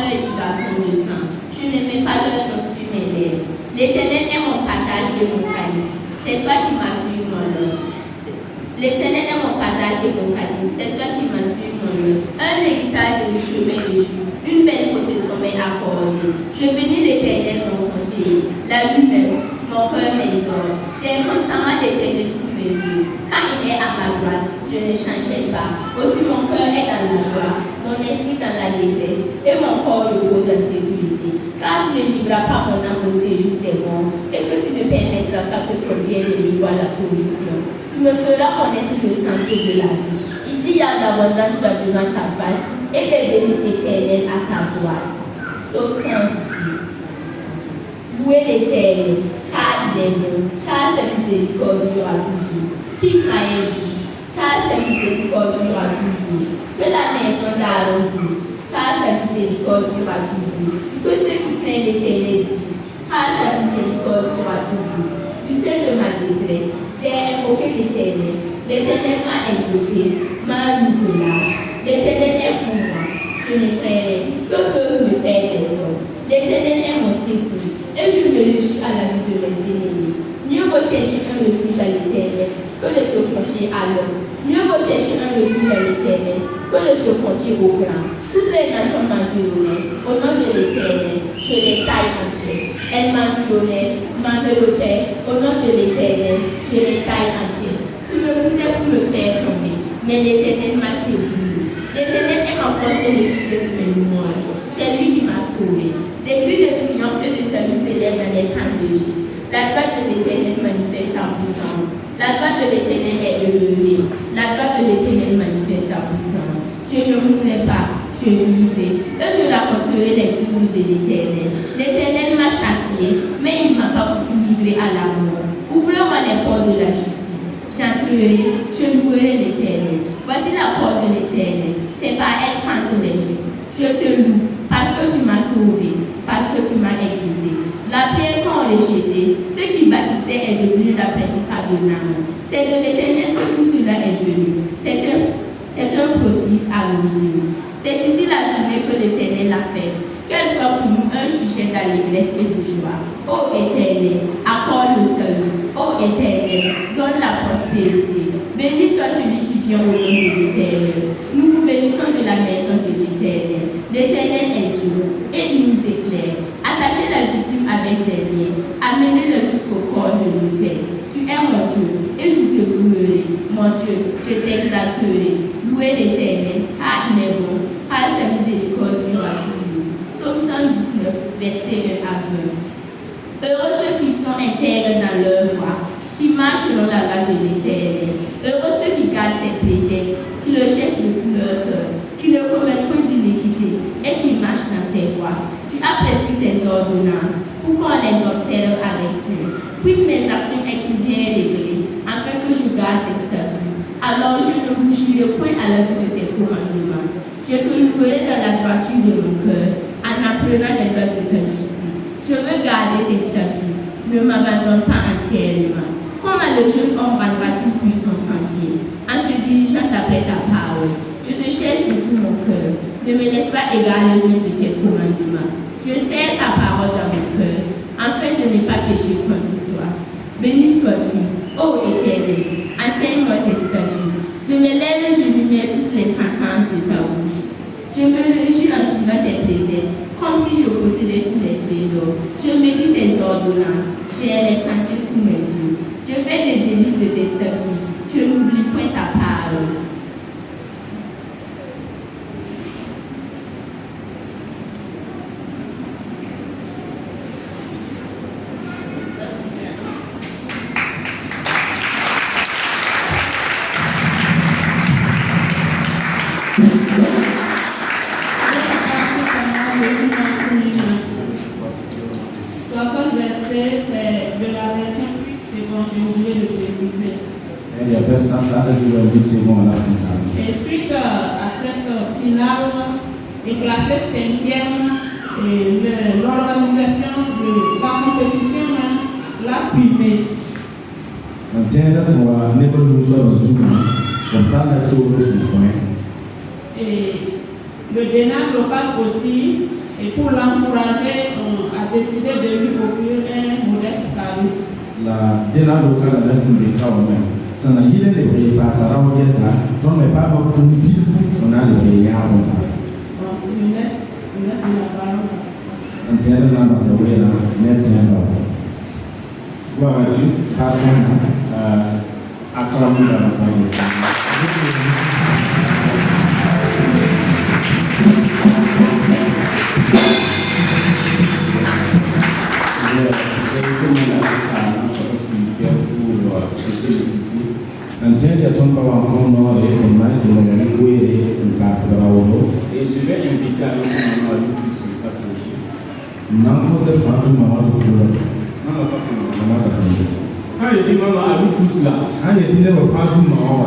cœur dit garçon de sang. Je ne mets pas leur nom sur mes lèvres. L'Éternel est mon partage et mon calice. C'est toi qui m'as suivi mon nom. L'Éternel est mon partage et mon calice. C'est toi qui m'as suivi mon nom. Un héritage de chemin échu. Une belle possession m'est accordée. Je bénis l'Éternel, mon conseiller. La lui-même, mon cœur m'exhorte. J'ai constamment l'Éternel sous mes yeux. Quand il est à ma droite, je ne changerai pas. Aussi mon cœur est dans la joie, mon esprit dans la détresse, et mon corps repose en sécurité. Car tu ne livreras pas mon âme au séjour des morts, et que tu ne permettras pas que ton bien-aimé voie la corruption. Tu me feras connaître le sentier de la vie. Il dit à l'abondance joie devant ta face, et des délices éternelles à ta droite. Psaume 118. Louez l'Éternel, car il est bon, car sa miséricorde durera toujours. Qu'Israël dit, car sa miséricorde durera toujours. Que la maison d'Aaron dise, car sa miséricorde durera toujours. Que ceux qui craignent l'Éternel disent, car sa miséricorde durera toujours. Du sein de ma détresse, j'ai invoqué l'Éternel. L'Éternel m'a exaucé, m'a mis au large. L'Éternel est pour moi, je ne craindrai. Que peuvent me faire les hommes? L'Éternel est mon secours, et je me réjouis à la vie de mes ennemis. Mieux vaut chercher un refuge à l'Éternel que de se confier à l'homme. Mieux vaut chercher un refuge à l'Éternel que de se confier au grand. Toutes les nations m'environnaient. Au nom de l'Éternel, je les taille en pied. Elles m'environnaient, m'enveloppaient. Au nom de l'Éternel, je les taille en pied. Tu me poussais pour me faire tomber, mais l'Éternel m'a séduit. L'Éternel est ma force et le sujet de mes louanges. C'est lui qui m'a sauvé. Des cris de triomphe et de salut s'élèvent dans les camps de juste. La droite de l'Éternel manifeste sa puissance. La droite de l'Éternel est élevée. La droite de l'Éternel manifeste sa puissance. Je ne mourrai pas, je vivrai. Et je raconterai les secours de l'Éternel. L'Éternel m'a châtié, mais il ne m'a pas livré à la mort. Ouvrez-moi les portes de la justice. J'entrerai, je louerai l'Éternel. Voici la porte de l'Éternel. C'est par elle qu'entrent les justes. Je te loue, parce que tu m'as sauvé, parce que tu m'as exaucé. La pierre qu'ont rejetée, ceux qui bâtissaient est devenu la principale de l'âme. C'est de l'Éternel que tout cela est venu. C'est un prodige à nos yeux. C'est ici la journée que l'Éternel a faite. Qu'elle soit pour nous un sujet d'allégresse et de joie. Ô Éternel, accorde le salut. Ô Éternel, donne la prospérité. Béni soit celui qui vient au nom de l'Éternel. Nous vous bénissons de la maison de l'Éternel. L'Éternel est Dieu et il nous éclaire. Attachez la victime avec des liens. Amenez-le jusqu'au corps de l'autel. Tu es mon Dieu et je te louerai. Mon Dieu, je t'exalterai. Louez l'Éternel, car il est bon, car sa miséricorde durera toujours. Psaume 119, verset 1 à 20. Heureux ceux qui sont intègres dans leur voie, qui marchent selon la loi de l'Éternel. Heureux ceux qui gardent tes préceptes, qui le cherchent de tout leur cœur, qui ne commettent point d'iniquité et qui marchent dans ses voies. Tu as prescrit tes ordonnances pour qu'on les observe avec soin. Puissent mes actions être bien réglées, afin que je garde tes statuts. Alors je ne rougirai point à la vue de tes commandements. Je te louerai dans la droiture de mon cœur, en apprenant les lois de ta justice. Je veux garder tes statuts. Ne m'abandonne pas entièrement. Comment le jeune homme rendra-t-il plus son sentier, en se dirigeant d'après ta parole? Je te cherche de tout mon cœur. Ne me laisse pas égarer l'un de tes commandements. Je serre ta parole dans mon cœur, afin de ne pas pécher contre toi. Béni sois-tu, ô Éternel, enseigne-moi tes statuts. De mes lèvres, je lumière toutes les sentences de ta bouche. Je me réjouis en suivant tes préceptes, comme si je possédais tous les trésors. Je médite tes ordonnances, j'ai les sentiers sous mes yeux. Je fais des délices de tes statuts, je n'oublie point ta parole. Et suite à cette finale est classée 5e et l'organisation de la compétition l'a primée. Et le DENA local aussi Et pour l'encourager, on a décidé de lui offrir un modeste cadeau. La de la locale de la syndicat même. Ça n'a rien de payer pas ça, là on dit ça. Donc mais pas pour nous dire on a les payer à on passe. Donc je laisse la parole. On tient là parce que oui là, net tient là. Gloire à Dieu. Pardon. Acclamons davantage le Seigneur. Et je vais inviter à l'autre moment à nous sur sa prochaine. Non, c'est pas tout maman de couleur. Non, pas pour nous. Maman de couleur. Quand je dis maman, à nous tous là. Ah, il dit ne va pas tout maman.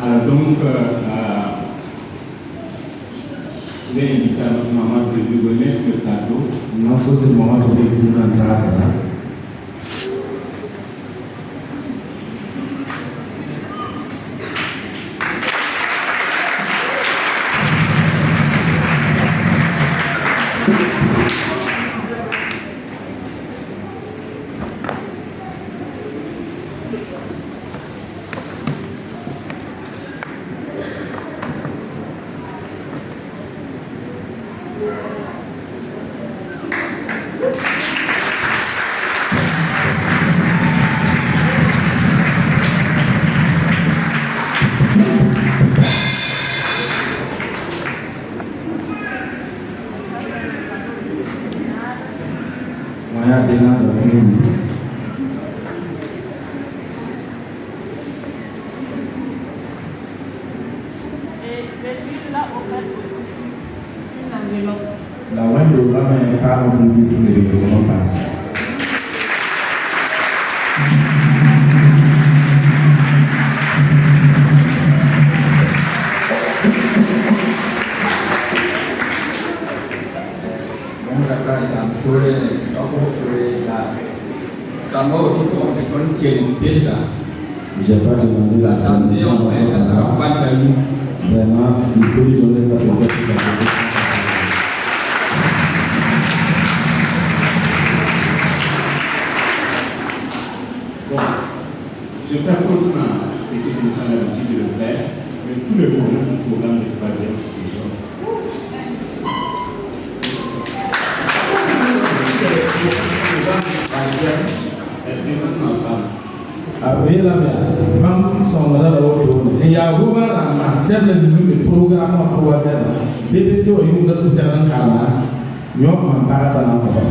Alors donc, je vais inviter à notre maman de lui donner le cadeau. Non, c'est maman de couleur en trace. Moyen de là de film. Et l'église l'a offert aussi une enveloppe. La web de là mais pas on peut vivre les gens passent. J'ai pas demandé la permission. Vraiment, il faut lui donner sa protection. Bon, je fais comme ce que nous avons l'habitude de le faire, mais tout le programme de troisième saison. Après la femme sont là et il y a Romain Rama, c'est le programme en troisième. BBC au Young de Serran Kala, York Mamparata en Papa.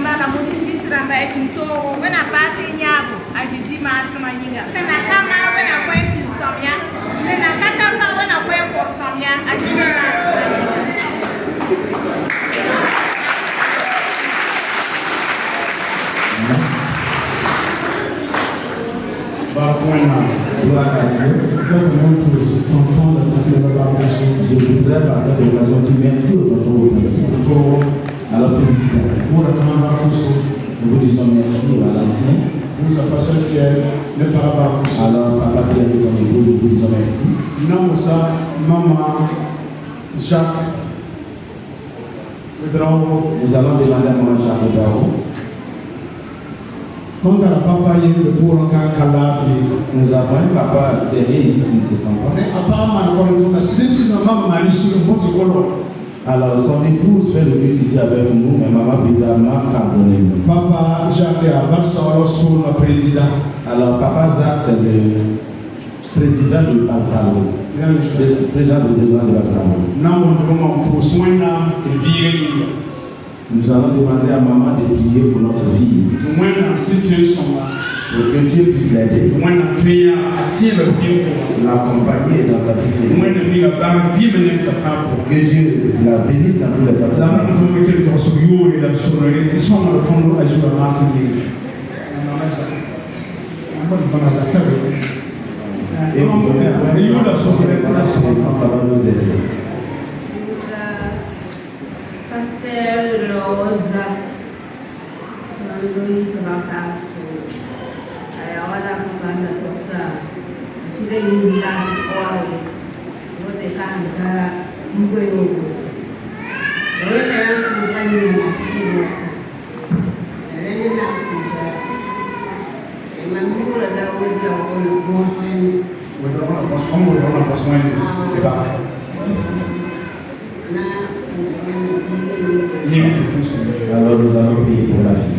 La monitrice Ramba est une taureau. On a passé Niabo à Jésus Massamaniga. C'est la caméra où on a point sur Somia. C'est la caméra où on a point pour Somia à Jésus Massamaniga. Gloire à Dieu. Je voudrais par cette occasion dire merci au tonton. Alors félicitations. Nous vous disons merci à l'ancien. Alors papa Pierre et son épouse, nous vous disons merci. Jacques. Nous allons demander à maman Jacques Bravo. Quand papa y est le pour un cas nous avons un papa derrière ici qui ne se sent pas. Mais apparemment, on a si maman m'a dit sur le bon secours. Alors son épouse fait le but ici avec nous, mais maman Bida m'a pardonné. Papa Jacques a Barcelone sur le président. Alors papa Jacques c'est le président de Barcelone. Le président de Barcelone. Nous allons demander à maman de prier pour notre fille. Pour que Dieu puisse l'aider. L'accompagner dans sa vie. Que Dieu la bénisse dans tous les façons. sonore ti sɔn ma kɔn a ju ma se ni ama bana za ta do Et on peut faire il y a la sonore ta la sonore ça va nous aider. Pasteur Rosa, Nandui Tumasasu, Ayawala Kumanda Tosa, Sida Yungan Ori, Wote Kanta, Mugoyogo. Wote Yanku Mufanyuma, Sino, Selena Kusa, Emmanuel Dawuda, Olu Bonsen, Alors nous allons prier pour la vie.